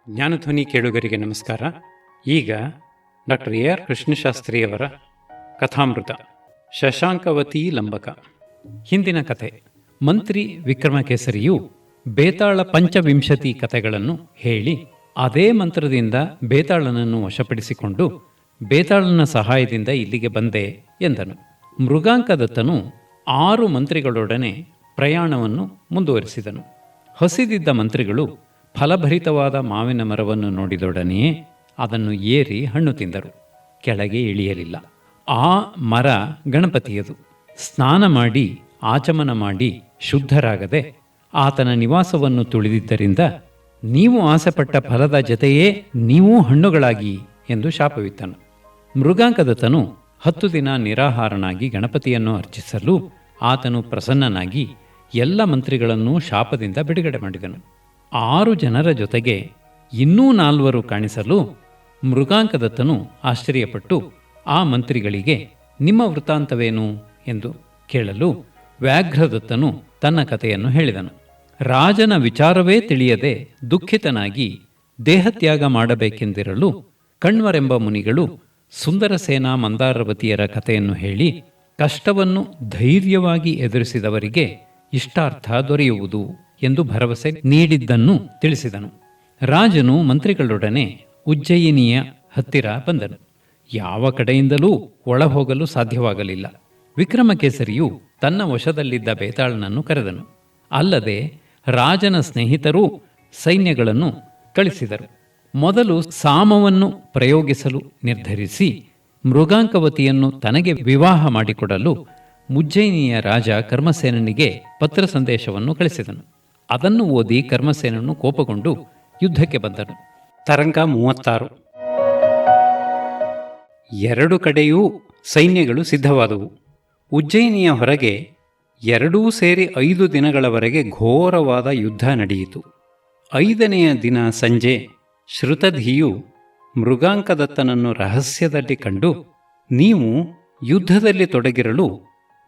ಜ್ಞಾನಧ್ವನಿ ಕೇಳುಗರಿಗೆ ನಮಸ್ಕಾರ. ಈಗ ಡಾಕ್ಟರ್ ಎ.ಆರ್. ಕೃಷ್ಣಶಾಸ್ತ್ರಿಯವರ ಕಥಾಮೃತ ಶಶಾಂಕವತಿ ಲಂಬಕ. ಹಿಂದಿನ ಕಥೆ. ಮಂತ್ರಿ ವಿಕ್ರಮಕೇಸರಿಯು ಬೇತಾಳ ಪಂಚವಿಂಶತಿ ಕಥೆಗಳನ್ನು ಹೇಳಿ ಅದೇ ಮಂತ್ರದಿಂದ ಬೇತಾಳನನ್ನು ವಶಪಡಿಸಿಕೊಂಡು ಬೇತಾಳನ ಸಹಾಯದಿಂದ ಇಲ್ಲಿಗೆ ಬಂದೆ ಎಂದನು. ಮೃಗಾಂಕದತ್ತನು 6 ಮಂತ್ರಿಗಳೊಡನೆ ಪ್ರಯಾಣವನ್ನು ಮುಂದುವರಿಸಿದನು. ಹಸಿದಿದ್ದ ಮಂತ್ರಿಗಳು ಫಲಭರಿತವಾದ ಮಾವಿನ ಮರವನ್ನು ನೋಡಿದೊಡನೆಯೇ ಅದನ್ನು ಏರಿ ಹಣ್ಣು ತಿಂದರು. ಕೆಳಗೆ ಇಳಿಯಲಿಲ್ಲ. ಆ ಮರ ಗಣಪತಿಯದು. ಸ್ನಾನ ಮಾಡಿ ಆಚಮನ ಮಾಡಿ ಶುದ್ಧರಾಗದೆ ಆತನ ನಿವಾಸವನ್ನು ತುಳಿದಿದ್ದರಿಂದ ನೀವು ಆಸೆಪಟ್ಟ ಫಲದ ಜತೆಯೇ ನೀವೂ ಹಣ್ಣುಗಳಾಗಿ ಎಂದು ಶಾಪವಿತ್ತನು. ಮೃಗಾಂಕದತ್ತನು 10 ದಿನ ನಿರಾಹಾರನಾಗಿ ಗಣಪತಿಯನ್ನು ಅರ್ಚಿಸಲು ಆತನು ಪ್ರಸನ್ನನಾಗಿ ಎಲ್ಲ ಮಂತ್ರಿಗಳನ್ನೂ ಶಾಪದಿಂದ ಬಿಡುಗಡೆ ಮಾಡಿದನು. 6 ಜನರ ಜೊತೆಗೆ ಇನ್ನೂ 4 ಕಾಣಿಸಲು ಮೃಗಾಂಕದತ್ತನು ಆಶ್ಚರ್ಯಪಟ್ಟು ಆ ಮಂತ್ರಿಗಳಿಗೆ ನಿಮ್ಮ ವೃತ್ತಾಂತವೇನು ಎಂದು ಕೇಳಲು ವ್ಯಾಘ್ರದತ್ತನು ತನ್ನ ಕಥೆಯನ್ನು ಹೇಳಿದನು. ರಾಜನ ವಿಚಾರವೇ ತಿಳಿಯದೆ ದುಃಖಿತನಾಗಿ ದೇಹತ್ಯಾಗ ಮಾಡಬೇಕೆಂದಿರಲು ಕಣ್ವರೆಂಬ ಮುನಿಗಳು ಸುಂದರಸೇನಾ ಮಂದಾರವತಿಯರ ಕಥೆಯನ್ನು ಹೇಳಿ ಕಷ್ಟವನ್ನು ಧೈರ್ಯವಾಗಿ ಎದುರಿಸಿದವರಿಗೆ ಇಷ್ಟಾರ್ಥ ದೊರೆಯುವುದು ಎಂದು ಭರವಸೆ ನೀಡಿದ್ದನ್ನು ತಿಳಿಸಿದನು. ರಾಜನು ಮಂತ್ರಿಗಳೊಡನೆ ಉಜ್ಜಯಿನಿಯ ಹತ್ತಿರ ಬಂದನು. ಯಾವ ಕಡೆಯಿಂದಲೂ ಒಳಹೋಗಲು ಸಾಧ್ಯವಾಗಲಿಲ್ಲ. ವಿಕ್ರಮಕೇಸರಿಯು ತನ್ನ ವಶದಲ್ಲಿದ್ದ ಬೇತಾಳನನ್ನು ಕರೆದನು. ಅಲ್ಲದೆ ರಾಜನ ಸ್ನೇಹಿತರೂ ಸೈನ್ಯಗಳನ್ನು ಕಳಿಸಿದರು. ಮೊದಲು ಸಾಮವನ್ನು ಪ್ರಯೋಗಿಸಲು ನಿರ್ಧರಿಸಿ ಮೃಗಾಂಕವತಿಯನ್ನು ತನಗೆ ವಿವಾಹ ಮಾಡಿಕೊಡಲು ಉಜ್ಜಯಿನಿಯ ರಾಜ ಕರ್ಮಸೇನನಿಗೆ ಪತ್ರ ಸಂದೇಶವನ್ನು ಕಳಿಸಿದನು. ಅದನ್ನು ಓದಿ ಕರ್ಮಸೇನನು ಕೋಪಗೊಂಡು ಯುದ್ಧಕ್ಕೆ ಬಂದನು. ತರಂಗ 36. 2 ಕಡೆಯೂ ಸೈನ್ಯಗಳು ಸಿದ್ಧವಾದವು. ಉಜ್ಜಯಿನಿಯ ಹೊರಗೆ ಎರಡೂ ಸೇರಿ 5 ದಿನಗಳವರೆಗೆ ಘೋರವಾದ ಯುದ್ಧ ನಡೆಯಿತು. 5ನೆಯ ದಿನ ಸಂಜೆ ಶ್ರುತಧಿಯು ಮೃಗಾಂಕದತ್ತನನ್ನು ರಹಸ್ಯದಲ್ಲಿ ಕಂಡು, ನೀವು ಯುದ್ಧದಲ್ಲಿ ತೊಡಗಿರಲು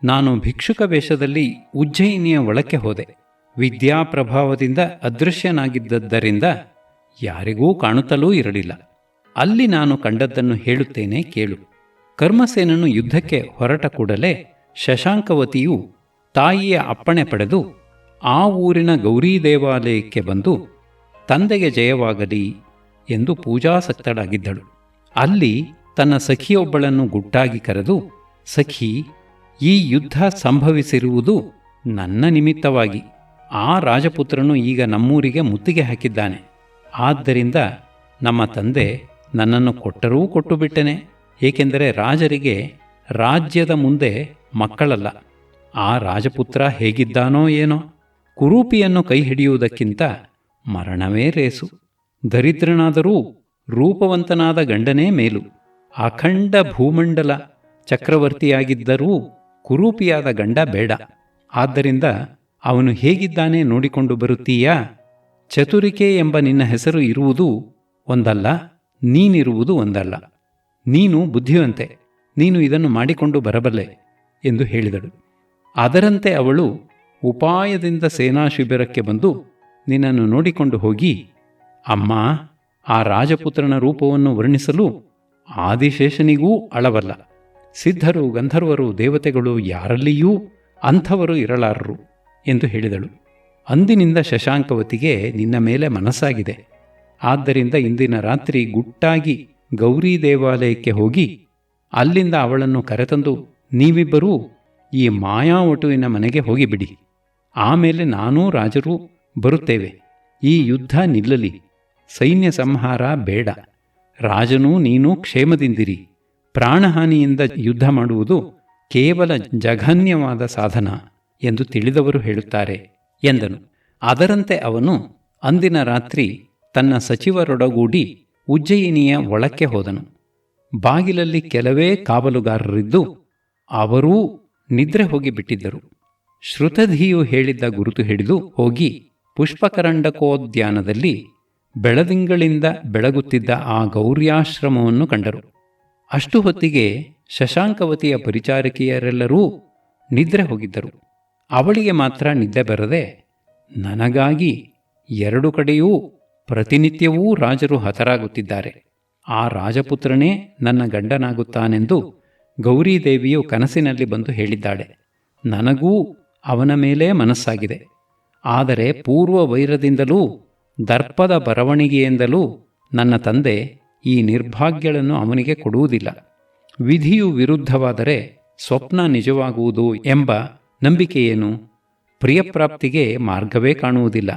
ನಾನು ಭಿಕ್ಷುಕ ವೇಷದಲ್ಲಿ ಉಜ್ಜಯಿನಿಯ ಒಳಕ್ಕೆ ಹೋದೆ. ವಿದ್ಯಾಪ್ರಭಾವದಿಂದ ಅದೃಶ್ಯನಾಗಿದ್ದರಿಂದ ಯಾರಿಗೂ ಕಾಣುತ್ತಲೂ ಇರಲಿಲ್ಲ. ಅಲ್ಲಿ ನಾನು ಕಂಡದ್ದನ್ನು ಹೇಳುತ್ತೇನೆ ಕೇಳು. ಕರ್ಮಸೇನನು ಯುದ್ಧಕ್ಕೆ ಹೊರಟ ಕೂಡಲೇ ಶಶಾಂಕವತಿಯು ತಾಯಿಯ ಅಪ್ಪಣೆ ಪಡೆದು ಆ ಊರಿನ ಗೌರೀ ದೇವಾಲಯಕ್ಕೆ ಬಂದು ತಂದೆಗೆ ಜಯವಾಗಲಿ ಎಂದು ಪೂಜಾಸಕ್ತಳಾಗಿದ್ದಳು. ಅಲ್ಲಿ ತನ್ನ ಸಖಿಯೊಬ್ಬಳನ್ನು ಗುಟ್ಟಾಗಿ ಕರೆದು, ಸಖಿ, ಈ ಯುದ್ಧ ಸಂಭವಿಸಿರುವುದು ನನ್ನ ನಿಮಿತ್ತವಾಗಿ. ಆ ರಾಜಪುತ್ರನು ಈಗ ನಮ್ಮೂರಿಗೆ ಮುತ್ತಿಗೆ ಹಾಕಿದ್ದಾನೆ. ಆದ್ದರಿಂದ ನಮ್ಮ ತಂದೆ ನನ್ನನ್ನು ಕೊಟ್ಟರೂ ಕೊಟ್ಟು ಬಿಟ್ಟನೆ. ಏಕೆಂದರೆ ರಾಜರಿಗೆ ರಾಜ್ಯದ ಮುಂದೆ ಮಕ್ಕಳಲ್ಲ. ಆ ರಾಜಪುತ್ರ ಹೇಗಿದ್ದಾನೋ ಏನೋ. ಕುರೂಪಿಯನ್ನು ಕೈ ಹಿಡಿಯುವುದಕ್ಕಿಂತ ಮರಣವೇ ರೇಸು. ದರಿದ್ರನಾದರೂ ರೂಪವಂತನಾದ ಗಂಡನೇ ಮೇಲು. ಅಖಂಡ ಭೂಮಂಡಲ ಚಕ್ರವರ್ತಿಯಾಗಿದ್ದರೂ ಕುರೂಪಿಯಾದ ಗಂಡ ಬೇಡ. ಆದ್ದರಿಂದ ಅವನು ಹೇಗಿದ್ದಾನೆ ನೋಡಿಕೊಂಡು ಬರುತ್ತೀಯಾ? ಚತುರಿಕೆ ಎಂಬ ನಿನ್ನ ಹೆಸರು ಇರುವುದು ಒಂದಲ್ಲ, ನೀನಿರುವುದು ಒಂದಲ್ಲ. ನೀನು ಬುದ್ಧಿವಂತೆ, ನೀನು ಇದನ್ನು ಮಾಡಿಕೊಂಡು ಬರಬಲ್ಲೆ ಎಂದು ಹೇಳಿದಳು. ಅದರಂತೆ ಅವಳು ಉಪಾಯದಿಂದ ಸೇನಾ ಶಿಬಿರಕ್ಕೆ ಬಂದು ನಿನ್ನನ್ನು ನೋಡಿಕೊಂಡು ಹೋಗಿ, ಅಮ್ಮ, ಆ ರಾಜಪುತ್ರನ ರೂಪವನ್ನು ವರ್ಣಿಸಲು ಆದಿಶೇಷನಿಗೂ ಅಳವಲ್ಲ. ಸಿದ್ಧರು, ಗಂಧರ್ವರು, ದೇವತೆಗಳು ಯಾರಲ್ಲಿಯೂ ಅಂಥವರು ಇರಲಾರರು ಎಂದು ಹೇಳಿದಳು. ಅಂದಿನಿಂದ ಶಶಾಂಕವತಿಗೆ ನಿನ್ನ ಮೇಲೆ ಮನಸ್ಸಾಗಿದೆ. ಆದ್ದರಿಂದ ಇಂದಿನ ರಾತ್ರಿ ಗುಟ್ಟಾಗಿ ಗೌರೀ ದೇವಾಲಯಕ್ಕೆ ಹೋಗಿ ಅಲ್ಲಿಂದ ಅವಳನ್ನು ಕರೆತಂದು ನೀವಿಬ್ಬರೂ ಈ ಮಾಯಾವಟುವಿನ ಮನೆಗೆ ಹೋಗಿಬಿಡಿ. ಆಮೇಲೆ ನಾನೂ ರಾಜರೂ ಬರುತ್ತೇವೆ. ಈ ಯುದ್ಧ ನಿಲ್ಲಲಿ. ಸೈನ್ಯ ಸಂಹಾರ ಬೇಡ. ರಾಜನೂ ನೀನೂ ಕ್ಷೇಮದಿಂದಿರಿ. ಪ್ರಾಣಹಾನಿಯಿಂದ ಯುದ್ಧ ಮಾಡುವುದು ಕೇವಲ ಜಘನ್ಯವಾದ ಸಾಧನ ಎಂದು ತಿಳಿದವರು ಹೇಳುತ್ತಾರೆ ಎಂದನು. ಅದರಂತೆ ಅವನು ಅಂದಿನ ರಾತ್ರಿ ತನ್ನ ಸಚಿವರೊಡಗೂಡಿ ಉಜ್ಜಯಿನಿಯ ಒಳಕ್ಕೆ ಹೋದನು. ಬಾಗಿಲಲ್ಲಿ ಕೆಲವೇ ಕಾವಲುಗಾರರಿದ್ದು ಅವರೂ ನಿದ್ರೆ ಹೋಗಿಬಿಟ್ಟಿದ್ದರು. ಶ್ರುತಧಿಯು ಹೇಳಿದ್ದ ಗುರುತು ಹಿಡಿದು ಹೋಗಿ ಪುಷ್ಪಕರಂಡಕೋದ್ಯಾನದಲ್ಲಿ ಬೆಳದಿಂಗಳಿಂದ ಬೆಳಗುತ್ತಿದ್ದ ಆ ಗೌರ್ಯಾಶ್ರಮವನ್ನು ಕಂಡರು. ಅಷ್ಟು ಹೊತ್ತಿಗೆ ಶಶಾಂಕವತಿಯ ಪರಿಚಾರಕಿಯರೆಲ್ಲರೂ ನಿದ್ರೆ ಹೋಗಿದ್ದರು. ಅವಳಿಗೆ ಮಾತ್ರ ನಿದ್ದೆ ಬರದೆ, ನನಗಾಗಿ 2 ಕಡೆಯೂ ಪ್ರತಿನಿತ್ಯವೂ ರಾಜರು ಹತರಾಗುತ್ತಿದ್ದಾರೆ. ಆ ರಾಜಪುತ್ರನೇ ನನ್ನ ಗಂಡನಾಗುತ್ತಾನೆಂದು ಗೌರೀದೇವಿಯು ಕನಸಿನಲ್ಲಿ ಬಂದು ಹೇಳಿದ್ದಾಳೆ. ನನಗೂ ಅವನ ಮೇಲೇ ಮನಸ್ಸಾಗಿದೆ. ಆದರೆ ಪೂರ್ವ ವೈರದಿಂದಲೂ ದರ್ಪದ ಬರವಣಿಗೆಯಿಂದಲೂ ನನ್ನ ತಂದೆ ಈ ನಿರ್ಭಾಗ್ಯಗಳನ್ನು ಅವನಿಗೆ ಕೊಡುವುದಿಲ್ಲ. ವಿಧಿಯು ವಿರುದ್ಧವಾದರೆ ಸ್ವಪ್ನ ನಿಜವಾಗುವುದು ಎಂಬ ನಂಬಿಕೆಯೇನು? ಪ್ರಿಯಪ್ರಾಪ್ತಿಗೆ ಮಾರ್ಗವೇ ಕಾಣುವುದಿಲ್ಲ.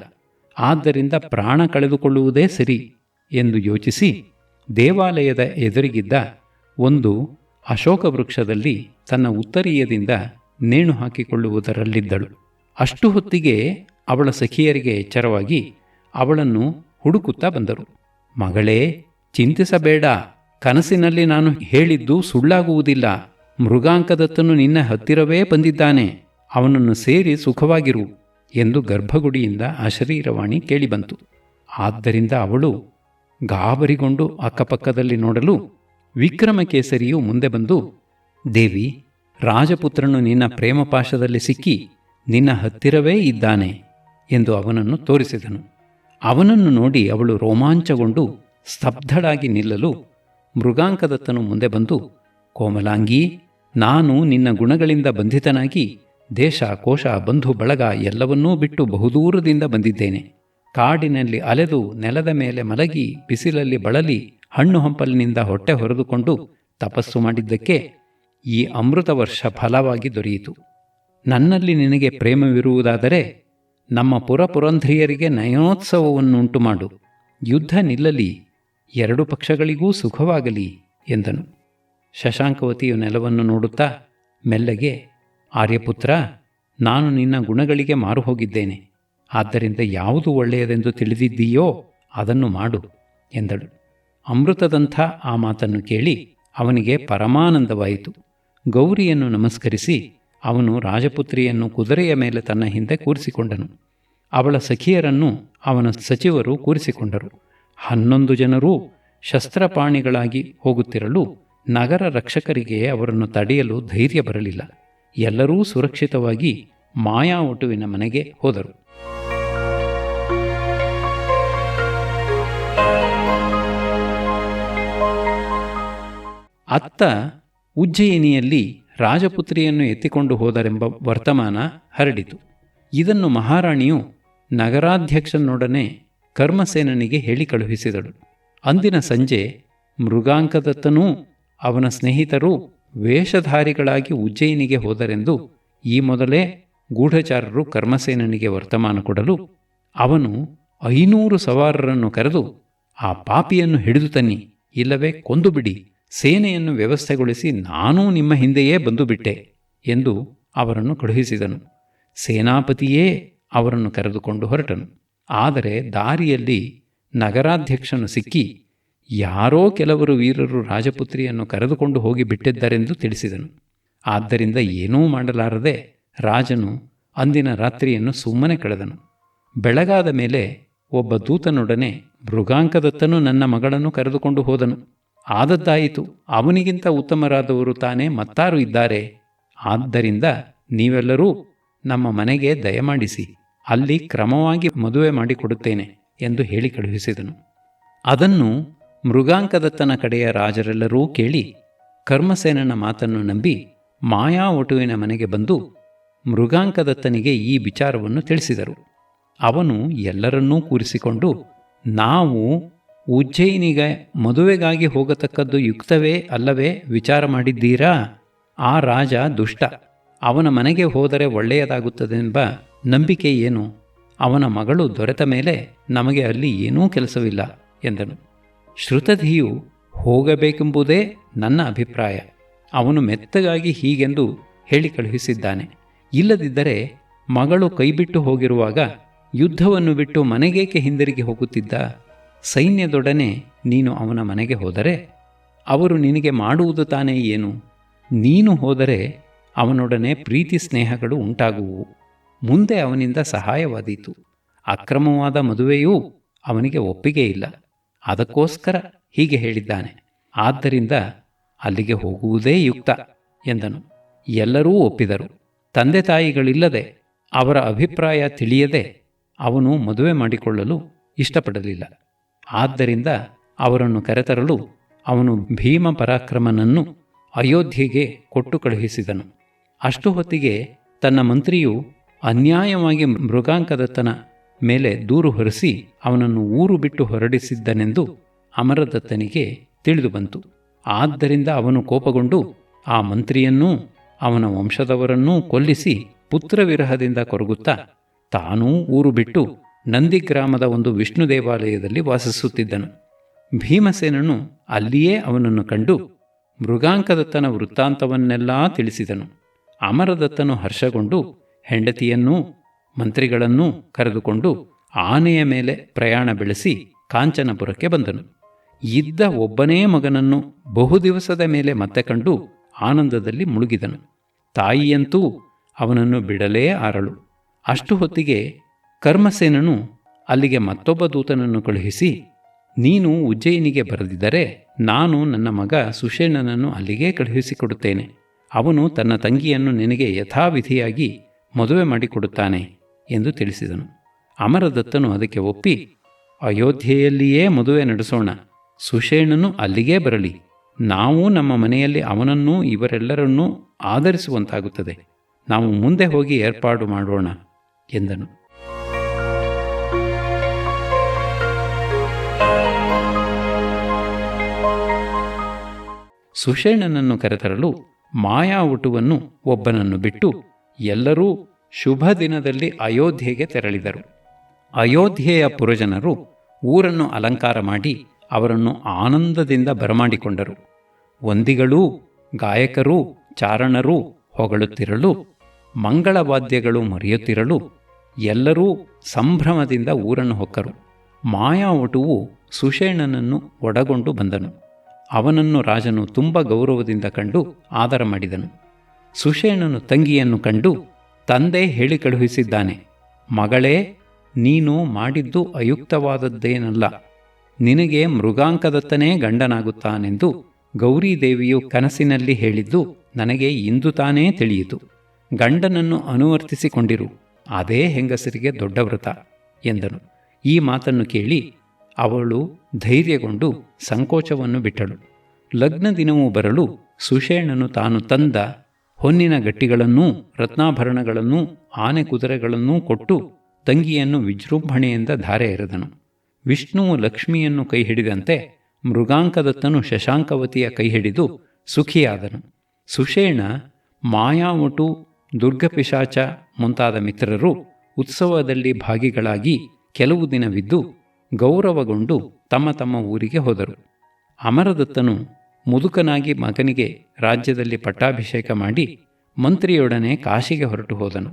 ಆದ್ದರಿಂದ ಪ್ರಾಣ ಕಳೆದುಕೊಳ್ಳುವುದೇ ಸರಿ ಎಂದು ಯೋಚಿಸಿ ದೇವಾಲಯದ ಎದುರಿಗಿದ್ದ ಒಂದು ಅಶೋಕ ವೃಕ್ಷದಲ್ಲಿ ತನ್ನ ಉತ್ತರೀಯದಿಂದ ನೇಣು ಹಾಕಿಕೊಳ್ಳುವುದರಲ್ಲಿದ್ದಳು. ಅಷ್ಟು ಹೊತ್ತಿಗೆ ಅವಳ ಸಖಿಯರಿಗೆ ಎಚ್ಚರವಾಗಿ ಅವಳನ್ನು ಹುಡುಕುತ್ತಾ ಬಂದರು. ಮಗಳೇ, ಚಿಂತಿಸಬೇಡ, ಕನಸಿನಲ್ಲಿ ನಾನು ಹೇಳಿದ್ದು ಸುಳ್ಳಾಗುವುದಿಲ್ಲ. ಮೃಗಾಂಕದತ್ತನು ನಿನ್ನ ಹತ್ತಿರವೇ ಬಂದಿದ್ದಾನೆ. ಅವನನ್ನು ಸೇರಿ ಸುಖವಾಗಿರು ಎಂದು ಗರ್ಭಗುಡಿಯಿಂದ ಅಶರೀರವಾಣಿ ಕೇಳಿಬಂತು. ಆದ್ದರಿಂದ ಅವಳು ಗಾಬರಿಗೊಂಡು ಅಕ್ಕಪಕ್ಕದಲ್ಲಿ ನೋಡಲು ವಿಕ್ರಮಕೇಸರಿಯು ಮುಂದೆ ಬಂದು, ದೇವಿ, ರಾಜಪುತ್ರನು ನಿನ್ನ ಪ್ರೇಮಪಾಶದಲ್ಲಿ ಸಿಕ್ಕಿ ನಿನ್ನ ಹತ್ತಿರವೇ ಇದ್ದಾನೆ ಎಂದು ಅವನನ್ನು ತೋರಿಸಿದನು. ಅವನನ್ನು ನೋಡಿ ಅವಳು ರೋಮಾಂಚಗೊಂಡು ಸ್ತಬ್ಧಳಾಗಿ ನಿಲ್ಲಲು ಮೃಗಾಂಕದತ್ತನು ಮುಂದೆ ಬಂದು, ಕೋಮಲಾಂಗಿ, ನಾನು ನಿನ್ನ ಗುಣಗಳಿಂದ ಬಂಧಿತನಾಗಿ ದೇಶ ಕೋಶ ಬಂಧು ಬಳಗ ಎಲ್ಲವನ್ನೂ ಬಿಟ್ಟು ಬಹುದೂರದಿಂದ ಬಂದಿದ್ದೇನೆ. ಕಾಡಿನಲ್ಲಿ ಅಲೆದು ನೆಲದ ಮೇಲೆ ಮಲಗಿ ಬಿಸಿಲಲ್ಲಿ ಬಳಲಿ ಹಣ್ಣು ಹಂಪಲಿನಿಂದ ಹೊಟ್ಟೆ ಹೊರೆದುಕೊಂಡು ತಪಸ್ಸು ಮಾಡಿದ್ದಕ್ಕೆ ಈ ಅಮೃತ ವರ್ಷ ಫಲವಾಗಿ ದೊರೆಯಿತು. ನನ್ನಲ್ಲಿ ನಿನಗೆ ಪ್ರೇಮವಿರುವುದಾದರೆ ನಮ್ಮ ಪುರಪುರಂಧ್ರಿಯರಿಗೆ ನಯನೋತ್ಸವವನ್ನುಂಟು ಮಾಡು. ಯುದ್ಧ ನಿಲ್ಲಲಿ, ಎರಡು ಪಕ್ಷಗಳಿಗೂ ಸುಖವಾಗಲಿ ಎಂದನು. ಶಶಾಂಕವತಿಯು ನೆಲವನ್ನು ನೋಡುತ್ತಾ ಮೆಲ್ಲಗೆ, ಆರ್ಯಪುತ್ರ, ನಾನು ನಿನ್ನ ಗುಣಗಳಿಗೆ ಮಾರು ಹೋಗಿದ್ದೇನೆ. ಆದ್ದರಿಂದ ಯಾವುದು ಒಳ್ಳೆಯದೆಂದು ತಿಳಿದಿದ್ದೀಯೋ ಅದನ್ನು ಮಾಡು ಎಂದಳು. ಅಮೃತದಂಥ ಆ ಮಾತನ್ನು ಕೇಳಿ ಅವನಿಗೆ ಪರಮಾನಂದವಾಯಿತು. ಗೌರಿಯನ್ನು ನಮಸ್ಕರಿಸಿ ಅವನು ರಾಜಪುತ್ರಿಯನ್ನು ಕುದುರೆಯ ಮೇಲೆ ತನ್ನ ಹಿಂದೆ ಕೂರಿಸಿಕೊಂಡನು. ಅವಳ ಸಖಿಯರನ್ನು ಅವನ ಸಚಿವರು ಕೂರಿಸಿಕೊಂಡರು. 11 ಜನರೂ ಶಸ್ತ್ರಪಾಣಿಗಳಾಗಿ ಹೋಗುತ್ತಿರಲು ನಗರ ರಕ್ಷಕರಿಗೆ ಅವರನ್ನು ತಡೆಯಲು ಧೈರ್ಯ ಬರಲಿಲ್ಲ. ಎಲ್ಲರೂ ಸುರಕ್ಷಿತವಾಗಿ ಮಾಯಾವಟುವಿನ ಮನೆಗೆ ಹೋದರು. ಅತ್ತ ಉಜ್ಜಯಿನಿಯಲ್ಲಿ ರಾಜಪುತ್ರಿಯನ್ನು ಎತ್ತಿಕೊಂಡು ಹೋದರೆಂಬ ವರ್ತಮಾನ ಹರಡಿತು. ಇದನ್ನು ಮಹಾರಾಣಿಯು ನಗರಾಧ್ಯಕ್ಷನೊಡನೆ ಕರ್ಮಸೇನನಿಗೆ ಹೇಳಿ ಕಳುಹಿಸಿದಳು. ಅಂದಿನ ಸಂಜೆ ಮೃಗಾಂಕದತ್ತನೂ ಅವನ ಸ್ನೇಹಿತರೂ ವೇಷಧಾರಿಗಳಾಗಿ ಉಜ್ಜಯಿನಿಗೆ ಹೋದರೆಂದು ಈ ಮೊದಲೇ ಗೂಢಚಾರರು ಕರ್ಮಸೇನನಿಗೆ ವರ್ತಮಾನ ಕೊಡಲು ಅವನು 500 ಸವಾರರನ್ನು ಕರೆದು, ಆ ಪಾಪಿಯನ್ನು ಹಿಡಿದು ತನ್ನಿ, ಇಲ್ಲವೇ ಕೊಂದು ಬಿಡಿ, ಸೇನೆಯನ್ನು ವ್ಯವಸ್ಥೆಗೊಳಿಸಿ ನಾನೂ ನಿಮ್ಮ ಹಿಂದೆಯೇ ಬಂದು ಬಿಟ್ಟೆ ಎಂದು ಅವರನ್ನು ಕಳುಹಿಸಿದನು. ಸೇನಾಪತಿಯೇ ಅವರನ್ನು ಕರೆದುಕೊಂಡು ಹೊರಟನು. ಆದರೆ ದಾರಿಯಲ್ಲಿ ನಗರಾಧ್ಯಕ್ಷನು ಸಿಕ್ಕಿ ಯಾರೋ ಕೆಲವರು ವೀರರು ರಾಜಪುತ್ರಿಯನ್ನು ಕರೆದುಕೊಂಡು ಹೋಗಿ ಬಿಟ್ಟಿದ್ದರೆಂದು ತಿಳಿಸಿದನು. ಆದ್ದರಿಂದ ಏನೂ ಮಾಡಲಾರದೆ ರಾಜನು ಅಂದಿನ ರಾತ್ರಿಯನ್ನು ಸುಮ್ಮನೆ ಕಳೆದನು. ಬೆಳಗಾದ ಮೇಲೆ ಒಬ್ಬ ದೂತನೊಡನೆ ಮೃಗಾಂಕದತ್ತನು ನನ್ನ ಮಗಳನ್ನು ಕರೆದುಕೊಂಡು ಹೋದನು. ಆದದ್ದಾಯಿತು, ಅವನಿಗಿಂತ ಉತ್ತಮರಾದವರು ತಾನೇ ಮತ್ತಾರು ಇದ್ದಾರೆ. ಆದ್ದರಿಂದ ನೀವೆಲ್ಲರೂ ನಮ್ಮ ಮನೆಗೆ ದಯಮಾಡಿಸಿ, ಅಲ್ಲಿ ಕ್ರಮವಾಗಿ ಮದುವೆ ಮಾಡಿಕೊಡುತ್ತೇನೆ ಎಂದು ಹೇಳಿ ಕಳುಹಿಸಿದನು. ಅದನ್ನು ಮೃಗಾಂಕದತ್ತನ ಕಡೆಯ ರಾಜರೆಲ್ಲರೂ ಕೇಳಿ ಕರ್ಮಸೇನನ ಮಾತನ್ನು ನಂಬಿ ಮಾಯಾವಟುವಿನ ಮನೆಗೆ ಬಂದು ಮೃಗಾಂಕದತ್ತನಿಗೆ ಈ ವಿಚಾರವನ್ನು ತಿಳಿಸಿದರು. ಅವನು ಎಲ್ಲರನ್ನೂ ಕೂರಿಸಿಕೊಂಡು, ನಾವು ಉಜ್ಜಯಿನಿಗೆ ಮದುವೆಗಾಗಿ ಹೋಗತಕ್ಕದ್ದು ಯುಕ್ತವೇ ಅಲ್ಲವೇ ವಿಚಾರ ಮಾಡಿದ್ದೀರಾ? ಆ ರಾಜ ದುಷ್ಟ, ಅವನ ಮನೆಗೆ ಹೋದರೆ ಒಳ್ಳೆಯದಾಗುತ್ತದೆಂಬ ನಂಬಿಕೆ ಏನು? ಅವನ ಮಗಳು ದೊರೆತ ಮೇಲೆ ನಮಗೆ ಅಲ್ಲಿ ಏನೂ ಕೆಲಸವಿಲ್ಲ ಎಂದನು. ಶ್ರುತಧಿಯು ಹೋಗಬೇಕೆಂಬುದೇ ನನ್ನ ಅಭಿಪ್ರಾಯ. ಅವನು ಮೆತ್ತಗಾಗಿ ಹೀಗೆಂದು ಹೇಳಿ ಕಳುಹಿಸಿದ್ದಾನೆ. ಇಲ್ಲದಿದ್ದರೆ ಮಗಳು ಕೈಬಿಟ್ಟು ಹೋಗಿರುವಾಗ ಯುದ್ಧವನ್ನು ಬಿಟ್ಟು ಮನೆಗೇಕೆ ಹಿಂದಿರುಗಿ ಹೋಗುತ್ತಿದ್ದ? ಸೈನ್ಯದೊಡನೆ ನೀನು ಅವನ ಮನೆಗೆ ಹೋದರೆ ಅವರು ನಿನಗೆ ಮಾಡುವುದು ತಾನೇ ಏನು? ನೀನು ಹೋದರೆ ಅವನೊಡನೆ ಪ್ರೀತಿ ಸ್ನೇಹಗಳು ಉಂಟಾಗುವು. ಮುಂದೆ ಅವನಿಂದ ಸಹಾಯವಾದೀತು. ಅಕ್ರಮವಾದ ಮದುವೆಯೂ ಅವನಿಗೆ ಒಪ್ಪಿಗೆ ಇಲ್ಲ. ಅದಕ್ಕೋಸ್ಕರ ಹೀಗೆ ಹೇಳಿದ್ದಾನೆ. ಆದ್ದರಿಂದ ಅಲ್ಲಿಗೆ ಹೋಗುವುದೇ ಯುಕ್ತ ಎಂದನು. ಎಲ್ಲರೂ ಒಪ್ಪಿದರು. ತಂದೆ ತಾಯಿಗಳಿಲ್ಲದೆ ಅವರ ಅಭಿಪ್ರಾಯ ತಿಳಿಯದೆ ಅವನು ಮದುವೆ ಮಾಡಿಕೊಳ್ಳಲು ಇಷ್ಟಪಡಲಿಲ್ಲ. ಆದ್ದರಿಂದ ಅವರನ್ನು ಕರೆತರಲು ಅವನು ಭೀಮ ಪರಾಕ್ರಮನನ್ನು ಅಯೋಧ್ಯೆಗೆ ಕೊಟ್ಟು ಕಳುಹಿಸಿದನು. ಅಷ್ಟು ಹೊತ್ತಿಗೆ ತನ್ನ ಮಂತ್ರಿಯು ಅನ್ಯಾಯವಾಗಿ ಮೃಗಾಂಕದತ್ತನ ಮೇಲೆ ದೂರು ಹೊರಿಸಿ ಅವನನ್ನು ಊರು ಬಿಟ್ಟು ಹೊರಡಿಸಿದ್ದನೆಂದು ಅಮರದತ್ತನಿಗೆ ತಿಳಿದು ಬಂತು. ಆದ್ದರಿಂದ ಅವನು ಕೋಪಗೊಂಡು ಆ ಮಂತ್ರಿಯನ್ನೂ ಅವನ ವಂಶದವರನ್ನೂ ಕೊಲ್ಲಿಸಿ ಪುತ್ರವಿರಹದಿಂದ ಕೊರಗುತ್ತಾ ತಾನೂ ಊರು ಬಿಟ್ಟು ನಂದಿಗ್ರಾಮದ ಒಂದು ವಿಷ್ಣು ದೇವಾಲಯದಲ್ಲಿ ವಾಸಿಸುತ್ತಿದ್ದನು. ಭೀಮಸೇನನು ಅಲ್ಲಿಯೇ ಅವನನ್ನು ಕಂಡು ಮೃಗಾಂಕದತ್ತನ ವೃತ್ತಾಂತವನ್ನೆಲ್ಲ ತಿಳಿಸಿದನು. ಅಮರದತ್ತನು ಹರ್ಷಗೊಂಡು ಹೆಂಡತಿಯನ್ನೂ ಮಂತ್ರಿಗಳನ್ನೂ ಕರೆದುಕೊಂಡು ಆನೆಯ ಮೇಲೆ ಪ್ರಯಾಣ ಬೆಳೆಸಿ ಕಾಂಚನಪುರಕ್ಕೆ ಬಂದನು. ಇದ್ದ ಒಬ್ಬನೇ ಮಗನನ್ನು ಬಹುದಿವಸದ ಮೇಲೆ ಮತ್ತೆ ಕಂಡು ಆನಂದದಲ್ಲಿ ಮುಳುಗಿದನು. ತಾಯಿಯಂತೂ ಅವನನ್ನು ಬಿಡಲೇ ಆರಳು. ಅಷ್ಟು ಹೊತ್ತಿಗೆ ಕರ್ಮಸೇನನು ಅಲ್ಲಿಗೆ ಮತ್ತೊಬ್ಬ ದೂತನನ್ನು ಕಳುಹಿಸಿ, ನೀನು ಉಜ್ಜಯಿನಿಗೆ ಬರೆದಿದ್ದರೆ ನಾನು ನನ್ನ ಮಗ ಸುಷೇಣನನ್ನು ಅಲ್ಲಿಗೇ ಕಳುಹಿಸಿಕೊಡುತ್ತೇನೆ. ಅವನು ತನ್ನ ತಂಗಿಯನ್ನು ನಿನಗೆ ಯಥಾವಿಧಿಯಾಗಿ ಮದುವೆ ಮಾಡಿಕೊಡುತ್ತಾನೆ ಎಂದು ತಿಳಿಸಿದನು. ಅಮರದತ್ತನು ಅದಕ್ಕೆ ಒಪ್ಪಿ, ಅಯೋಧ್ಯೆಯಲ್ಲಿಯೇ ಮದುವೆ ನಡೆಸೋಣ, ಸುಷೇಣನು ಅಲ್ಲಿಗೇ ಬರಲಿ, ನಾವು ನಮ್ಮ ಮನೆಯಲ್ಲಿ ಅವನನ್ನೂ ಇವರೆಲ್ಲರನ್ನೂ ಆದರಿಸುವಂತಾಗುತ್ತದೆ, ನಾವು ಮುಂದೆ ಹೋಗಿ ಏರ್ಪಾಡು ಮಾಡೋಣ ಎಂದನು. ಸುಷೇಣನನ್ನು ಕರೆತರಲು ಮಾಯಾವಟುವನ್ನು ಒಬ್ಬನನ್ನು ಬಿಟ್ಟು ಎಲ್ಲರೂ ಶುಭ ದಿನದಲ್ಲಿ ಅಯೋಧ್ಯೆಗೆ ತೆರಳಿದರು. ಅಯೋಧ್ಯೆಯ ಪುರಜನರು ಊರನ್ನು ಅಲಂಕಾರ ಮಾಡಿ ಅವರನ್ನು ಆನಂದದಿಂದ ಬರಮಾಡಿಕೊಂಡರು. ವಂದಿಗಳೂ ಗಾಯಕರೂ ಚಾರಣರೂ ಹೊಗಳುತ್ತಿರಲು, ಮಂಗಳವಾದ್ಯಗಳು ಮರೆಯುತ್ತಿರಲು ಎಲ್ಲರೂ ಸಂಭ್ರಮದಿಂದ ಊರನ್ನು ಹೊಕ್ಕರು. ಮಾಯಾವಟುವು ಸುಷೇಣನನ್ನು ಒಡಗೊಂಡು ಬಂದನು. ಅವನನ್ನು ರಾಜನು ತುಂಬ ಗೌರವದಿಂದ ಕಂಡು ಆದರ ಮಾಡಿದನು. ಸುಷೇಣನು ತಂಗಿಯನ್ನು ಕಂಡು, ತಂದೆ ಹೇಳಿ ಕಳುಹಿಸಿದ್ದಾನೆ, ಮಗಳೇ, ನೀನು ಮಾಡಿದ್ದು ಅಯುಕ್ತವಾದದ್ದೇನಲ್ಲ, ನಿನಗೆ ಮೃಗಾಂಕದತ್ತನೇ ಗಂಡನಾಗುತ್ತಾನೆಂದು ಗೌರೀದೇವಿಯು ಕನಸಿನಲ್ಲಿ ಹೇಳಿದ್ದು ನನಗೆ ಇಂದು ತಾನೇ ತಿಳಿಯಿತು. ಗಂಡನನ್ನು ಅನುವರ್ತಿಸಿಕೊಂಡಿರು, ಅದೇ ಹೆಂಗಸರಿಗೆ ದೊಡ್ಡ ವ್ರತ ಎಂದನು. ಈ ಮಾತನ್ನು ಕೇಳಿ ಅವಳು ಧೈರ್ಯಗೊಂಡು ಸಂಕೋಚವನ್ನು ಬಿಟ್ಟಳು. ಲಗ್ನ ದಿನವೂ ಬರಲು ಸುಷೇಣನು ತಾನು ತಂದ ಹೊನ್ನಿನ ಗಟ್ಟಿಗಳನ್ನೂ ರತ್ನಾಭರಣಗಳನ್ನೂ ಆನೆ ಕುದುರೆಗಳನ್ನೂ ಕೊಟ್ಟು ತಂಗಿಯನ್ನು ವಿಜೃಂಭಣೆಯಿಂದ ಧಾರೆ ಎರೆದನು. ವಿಷ್ಣುವು ಲಕ್ಷ್ಮಿಯನ್ನು ಕೈ ಹಿಡಿದಂತೆ ಮೃಗಾಂಕದತ್ತನು ಶಶಾಂಕವತಿಯ ಕೈ ಹಿಡಿದು ಸುಖಿಯಾದನು. ಸುಷೇಣ, ಮಾಯಾವಟು, ದುರ್ಗಪಿಶಾಚ ಮುಂತಾದ ಮಿತ್ರರು ಉತ್ಸವದಲ್ಲಿ ಭಾಗಿಗಳಾಗಿ ಕೆಲವು ದಿನವಿದ್ದು ಗೌರವಗೊಂಡು ತಮ್ಮ ತಮ್ಮ ಊರಿಗೆ ಹೋದರು. ಅಮರದತ್ತನು ಮುದುಕನಾಗಿ ಮಗನಿಗೆ ರಾಜ್ಯದಲ್ಲಿ ಪಟ್ಟಾಭಿಷೇಕ ಮಾಡಿ ಮಂತ್ರಿಯೊಡನೆ ಕಾಶಿಗೆ ಹೊರಟು ಹೋದನು.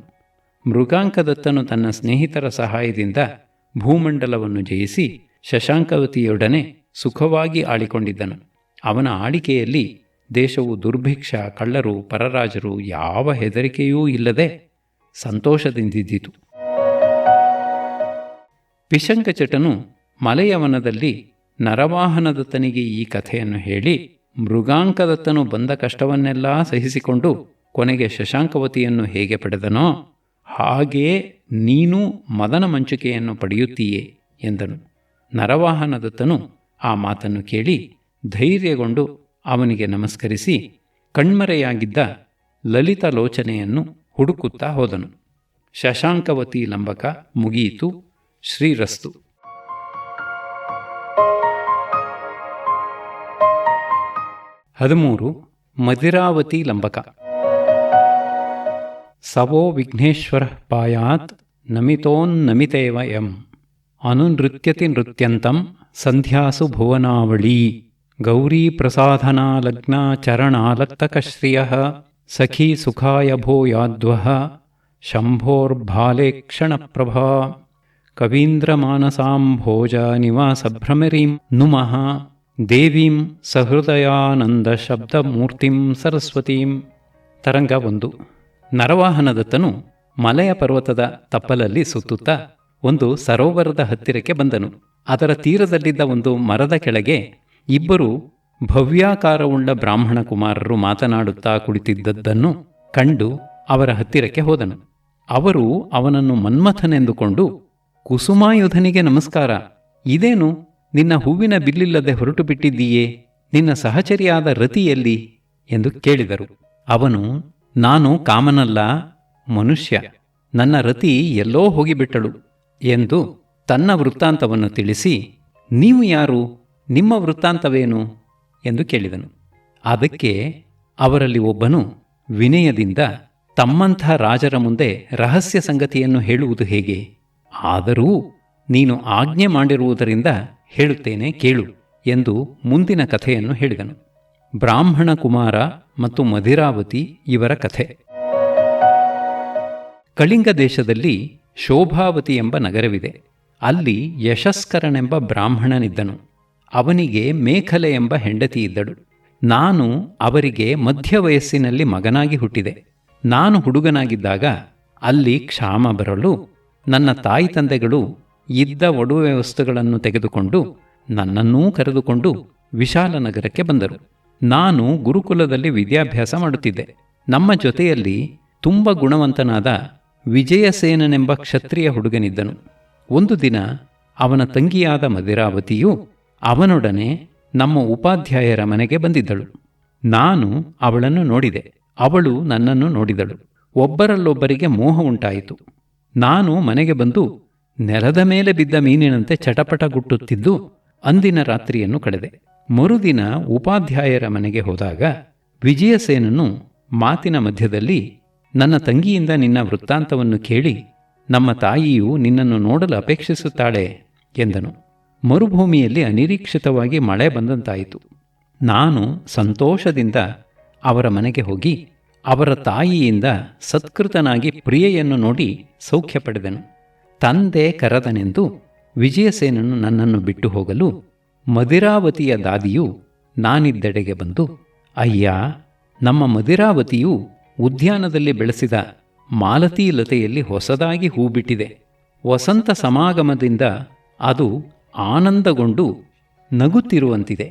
ಮೃಗಾಂಕದತ್ತನು ತನ್ನ ಸ್ನೇಹಿತರ ಸಹಾಯದಿಂದ ಭೂಮಂಡಲವನ್ನು ಜಯಿಸಿ ಶಶಾಂಕವತಿಯೊಡನೆ ಸುಖವಾಗಿ ಆಳಿಕೊಂಡಿದ್ದನು. ಅವನ ಆಳಿಕೆಯಲ್ಲಿ ದೇಶವು ದುರ್ಭಿಕ್ಷ, ಕಳ್ಳರು, ಪರರಾಜರು ಯಾವ ಹೆದರಿಕೆಯೂ ಇಲ್ಲದೆ ಸಂತೋಷದಿಂದಿದ್ದಿತು. ಪಿಶಂಕಚಟನು ಮಲೆಯವನದಲ್ಲಿ ನರವಾಹನದತ್ತನಿಗೆ ಈ ಕಥೆಯನ್ನು ಹೇಳಿ, ಮೃಗಾಂಕದತ್ತನು ಬಂದ ಕಷ್ಟವನ್ನೆಲ್ಲ ಸಹಿಸಿಕೊಂಡು ಕೊನೆಗೆ ಶಶಾಂಕವತಿಯನ್ನು ಹೇಗೆ ಪಡೆದನೋ ಹಾಗೆಯೇ ನೀನೂ ಮದನ ಮಂಚುಕೆಯನ್ನು ಪಡೆಯುತ್ತೀಯೇ ಎಂದನು. ನರವಾಹನದತ್ತನು ಆ ಮಾತನ್ನು ಕೇಳಿ ಧೈರ್ಯಗೊಂಡು ಅವನಿಗೆ ನಮಸ್ಕರಿಸಿ ಕಣ್ಮರೆಯಾಗಿದ್ದ ಲಲಿತಲೋಚನೆಯನ್ನು ಹುಡುಕುತ್ತಾ ಹೋದನು. ಶಶಾಂಕವತಿ ಲಂಬಕ ಮುಗಿಯಿತು. ಶ್ರೀರಸ್ತು. ಹದಿಮೂರು. ಮದಿರಾವತಿ ಲಂಬಕ. ಸವೋ ವಿಘ್ನೇಶ್ವರ ಪಾಯಾತ್ ನಮಿತೋನ್ನಮಿತೇವ ಯಂ ಅನುನೃತ್ಯತಿ ನೃತ್ಯಂತಂ ಸಂಧ್ಯಾಸು ಭುವನಾವಳೀ ಗೌರೀ ಪ್ರಸಾಧನಾ ಲಗ್ನ ಚರಣಾಲತ್ತಕಶ್ರಿಯಃ ಸಖೀ ಸುಖಾಯ ಭೂಯಾದ್ವಃ ಶಂಭೋರ್ಭಾಲೇಕ್ಷಣಪ್ರಭಾ ಕವೀಂದ್ರಮಾನಸಾಂಭೋಜ ನಿವಾಸಭ್ರಮರೀಂ ನುಮಃ ದೇವೀಂ ಸಹೃದಯಾನಂದ ಶಬ್ದಮೂರ್ತಿಂ ಸರಸ್ವತೀಂ. ತರಂಗ 1. ನರವಾಹನದತ್ತನು ಮಲೆಯ ಪರ್ವತದ ತಪ್ಪಲಲ್ಲಿ ಸುತ್ತುತ್ತಾ ಒಂದು ಸರೋವರದ ಹತ್ತಿರಕ್ಕೆ ಬಂದನು. ಅದರ ತೀರದಲ್ಲಿದ್ದ ಒಂದು ಮರದ ಕೆಳಗೆ ಇಬ್ಬರು ಭವ್ಯಾಕಾರವುಳ್ಳ ಬ್ರಾಹ್ಮಣ ಕುಮಾರರು ಮಾತನಾಡುತ್ತಾ ಕುಳಿತಿದ್ದದ್ದನ್ನು ಕಂಡು ಅವರ ಹತ್ತಿರಕ್ಕೆ ಹೋದನು. ಅವರು ಅವನನ್ನು ಮನ್ಮಥನೆಂದುಕೊಂಡು, ಕುಸುಮಾಯುಧನಿಗೆ ನಮಸ್ಕಾರ, ಇದೇನು ನಿನ್ನ ಹೂವಿನ ಬಿಲ್ಲಿಲ್ಲದೆ ಹೊರಟು ಬಿಟ್ಟಿದ್ದೀಯೇ? ನಿನ್ನ ಸಹಚರಿಯಾದ ರತಿಯಲ್ಲಿ ಎಂದು ಕೇಳಿದರು. ಅವನು, ನಾನು ಕಾಮನಲ್ಲ, ಮನುಷ್ಯ. ನನ್ನ ರತಿ ಎಲ್ಲೋ ಹೋಗಿಬಿಟ್ಟಳು ಎಂದು ತನ್ನ ವೃತ್ತಾಂತವನ್ನು ತಿಳಿಸಿ, ನೀವು ಯಾರು? ನಿಮ್ಮ ವೃತ್ತಾಂತವೇನು ಎಂದು ಕೇಳಿದನು. ಅದಕ್ಕೆ ಅವರಲ್ಲಿ ಒಬ್ಬನು ವಿನಯದಿಂದ, ತಮ್ಮಂಥ ರಾಜರ ಮುಂದೆ ರಹಸ್ಯ ಸಂಗತಿಯನ್ನು ಹೇಳುವುದು ಹೇಗೆ? ಆದರೂ ನೀನು ಆಜ್ಞೆ ಮಾಡಿರುವುದರಿಂದ ಹೇಳುತ್ತೇನೆ, ಕೇಳು ಎಂದು ಮುಂದಿನ ಕಥೆಯನ್ನು ಹೇಳಿದನು. ಬ್ರಾಹ್ಮಣ ಕುಮಾರ ಮತ್ತು ಮಧಿರಾವತಿ ಇವರ ಕಥೆ. ಕಳಿಂಗ ದೇಶದಲ್ಲಿ ಶೋಭಾವತಿ ಎಂಬ ನಗರವಿದೆ. ಅಲ್ಲಿ ಯಶಸ್ಕರನೆಂಬ ಬ್ರಾಹ್ಮಣನಿದ್ದನು. ಅವನಿಗೆ ಮೇಖಲೆ ಎಂಬ ಹೆಂಡತಿ ಇದ್ದಳು. ನಾನು ಅವರಿಗೆ ಮಧ್ಯ ವಯಸ್ಸಿನಲ್ಲಿ ಮಗನಾಗಿ ಹುಟ್ಟಿದೆ. ನಾನು ಹುಡುಗನಾಗಿದ್ದಾಗ ಅಲ್ಲಿ ಕ್ಷಾಮ ಬರಲು ನನ್ನ ತಾಯಿ ತಂದೆಗಳು ಇದ್ದ ಒಡವೆ ವಸ್ತುಗಳನ್ನು ತೆಗೆದುಕೊಂಡು ನನ್ನನ್ನೂ ಕರೆದುಕೊಂಡು ವಿಶಾಲ ನಗರಕ್ಕೆ ಬಂದರು. ನಾನು ಗುರುಕುಲದಲ್ಲಿ ವಿದ್ಯಾಭ್ಯಾಸ ಮಾಡುತ್ತಿದ್ದೆ. ನಮ್ಮ ಜೊತೆಯಲ್ಲಿ ತುಂಬ ಗುಣವಂತನಾದ ವಿಜಯಸೇನನೆಂಬ ಕ್ಷತ್ರಿಯ ಹುಡುಗನಿದ್ದನು. ಒಂದು ದಿನ ಅವನ ತಂಗಿಯಾದ ಮಧಿರಾವತಿಯು ಅವನೊಡನೆ ನಮ್ಮ ಉಪಾಧ್ಯಾಯರ ಮನೆಗೆ ಬಂದಿದ್ದಳು. ನಾನು ಅವಳನ್ನು ನೋಡಿದೆ. ಅವಳು ನನ್ನನ್ನು ನೋಡಿದಳು. ಒಬ್ಬರಲ್ಲೊಬ್ಬರಿಗೆ ಮೋಹ ಉಂಟಾಯಿತು. ನಾನು ಮನೆಗೆ ಬಂದು ನೆಲದ ಮೇಲೆ ಬಿದ್ದ ಮೀನಿನಂತೆ ಚಟಪಟ ಗುಟ್ಟುತ್ತಿದ್ದು ಅಂದಿನ ರಾತ್ರಿಯನ್ನು ಕಳೆದೆ. ಮರುದಿನ ಉಪಾಧ್ಯಾಯರ ಮನೆಗೆ ಹೋದಾಗ ವಿಜಯಸೇನನು ಮಾತಿನ ಮಧ್ಯದಲ್ಲಿ, ನನ್ನ ತಂಗಿಯಿಂದ ನಿನ್ನ ವೃತ್ತಾಂತವನ್ನು ಕೇಳಿ ನಮ್ಮ ತಾಯಿಯು ನಿನ್ನನ್ನು ನೋಡಲು ಅಪೇಕ್ಷಿಸುತ್ತಾಳೆ ಎಂದನು. ಮರುಭೂಮಿಯಲ್ಲಿ ಅನಿರೀಕ್ಷಿತವಾಗಿ ಮಳೆ ಬಂದಂತಾಯಿತು. ನಾನು ಸಂತೋಷದಿಂದ ಅವರ ಮನೆಗೆ ಹೋಗಿ ಅವರ ತಾಯಿಯಿಂದ ಸತ್ಕೃತನಾಗಿ ಪ್ರಿಯೆಯನ್ನು ನೋಡಿ ಸೌಖ್ಯ ಪಡೆದನು. ತಂದೆ ಕರೆದನೆಂದು ವಿಜಯಸೇನನು ನನ್ನನ್ನು ಬಿಟ್ಟು ಹೋಗಲು ಮಧಿರಾವತಿಯ ದಾದಿಯು ನಾನಿದ್ದೆಡೆಗೆ ಬಂದು, ಅಯ್ಯ, ನಮ್ಮ ಮಧಿರಾವತಿಯು ಉದ್ಯಾನದಲ್ಲಿ ಬೆಳೆಸಿದ ಮಾಲತೀ ಲತೆಯಲ್ಲಿ ಹೊಸದಾಗಿ ಹೂ ಬಿಟ್ಟಿದೆ. ವಸಂತ ಸಮಾಗಮದಿಂದ ಅದು ಆನಂದಗೊಂಡು ನಗುತ್ತಿರುವಂತಿದೆ.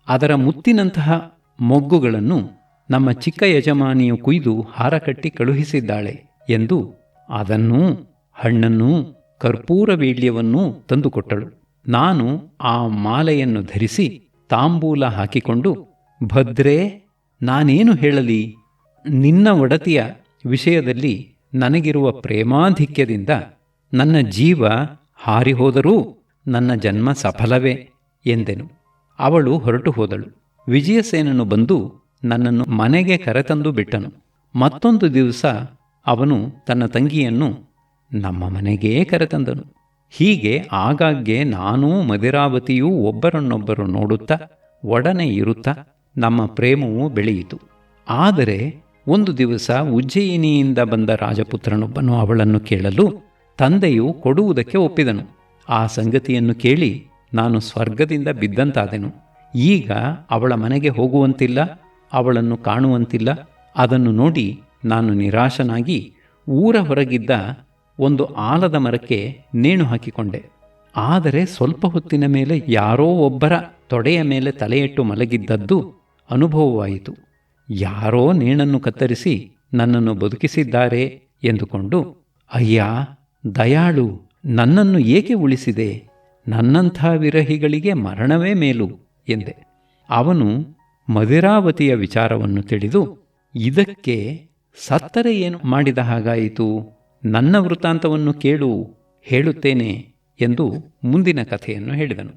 ಅದರ ಮುತ್ತಿನಂತಹ ಮೊಗ್ಗುಗಳನ್ನು ನಮ್ಮ ಚಿಕ್ಕ ಯಜಮಾನಿಯು ಕುಯ್ದು ಹಾರ ಕಟ್ಟಿ ಕಳುಹಿಸಿದ್ದಾಳೆ ಎಂದು ಅದನ್ನೂ ಹಣ್ಣನ್ನೂ ಕರ್ಪೂರ ವೀಳ್ಯವನ್ನೂ ತಂದುಕೊಟ್ಟಳು. ನಾನು ಆ ಮಾಲೆಯನ್ನು ಧರಿಸಿ ತಾಂಬೂಲ ಹಾಕಿಕೊಂಡು, ಭದ್ರೇ, ನಾನೇನು ಹೇಳಲಿ? ನಿನ್ನ ಒಡತಿಯ ವಿಷಯದಲ್ಲಿ ನನಗಿರುವ ಪ್ರೇಮಾಧಿಕ್ಯದಿಂದ ನನ್ನ ಜೀವ ಹಾರಿಹೋದರೂ ನನ್ನ ಜನ್ಮ ಸಫಲವೇ ಎಂದೆನು. ಅವಳು ಹೊರಟು ಹೋದಳು. ವಿಜಯಸೇನನು ಬಂದು ನನ್ನನ್ನು ಮನೆಗೆ ಕರೆತಂದು ಬಿಟ್ಟನು. ಮತ್ತೊಂದು ದಿವಸ ಅವನು ತನ್ನ ತಂಗಿಯನ್ನು ನಮ್ಮ ಮನೆಗೇ ಕರೆತಂದನು. ಹೀಗೆ ಆಗಾಗ್ಗೆ ನಾನೂ ಮಧಿರಾವತಿಯೂ ಒಬ್ಬರನ್ನೊಬ್ಬರು ನೋಡುತ್ತಾ ಒಡನೆ ಇರುತ್ತಾ ನಮ್ಮ ಪ್ರೇಮವೂ ಬೆಳೆಯಿತು. ಆದರೆ ಒಂದು ದಿವಸ ಉಜ್ಜಯಿನಿಯಿಂದ ಬಂದ ರಾಜಪುತ್ರನೊಬ್ಬನು ಅವಳನ್ನು ಕೇಳಲು ತಂದೆಯು ಕೊಡುವುದಕ್ಕೆ ಒಪ್ಪಿದನು. ಆ ಸಂಗತಿಯನ್ನು ಕೇಳಿ ನಾನು ಸ್ವರ್ಗದಿಂದ ಬಿದ್ದಂತಾದೆನು. ಈಗ ಅವಳ ಮನೆಗೆ ಹೋಗುವಂತಿಲ್ಲ, ಅವಳನ್ನು ಕಾಣುವಂತಿಲ್ಲ. ಅದನ್ನು ನೋಡಿ ನಾನು ನಿರಾಶನಾಗಿ ಊರ ಹೊರಗಿದ್ದ ಒಂದು ಆಲದ ಮರಕ್ಕೆ ನೇಣು ಹಾಕಿಕೊಂಡೆ. ಆದರೆ ಸ್ವಲ್ಪ ಹೊತ್ತಿನ ಮೇಲೆ ಯಾರೋ ಒಬ್ಬರ ತೊಡೆಯ ಮೇಲೆ ತಲೆಯಿಟ್ಟು ಮಲಗಿದ್ದದ್ದು ಅನುಭವವಾಯಿತು. ಯಾರೋ ನೇಣನ್ನು ಕತ್ತರಿಸಿ ನನ್ನನ್ನು ಬದುಕಿಸಿದ್ದಾರೆ ಎಂದುಕೊಂಡು, ಅಯ್ಯ ದಯಾಳು, ನನ್ನನ್ನು ಏಕೆ ಉಳಿಸಿದೆ? ನನ್ನಂಥ ವಿರಹಿಗಳಿಗೆ ಮರಣವೇ ಮೇಲು ಎಂದೆ. ಅವನು ಮಧಿರಾವತಿಯ ವಿಚಾರವನ್ನು ತಿಳಿದು, ಇದಕ್ಕೆ ಸತ್ತರೆ ಏನು ಮಾಡಿದ ಹಾಗಾಯಿತು? ನನ್ನ ವೃತ್ತಾಂತವನ್ನು ಕೇಳು, ಹೇಳುತ್ತೇನೆ ಎಂದು ಮುಂದಿನ ಕಥೆಯನ್ನು ಹೇಳಿದನು.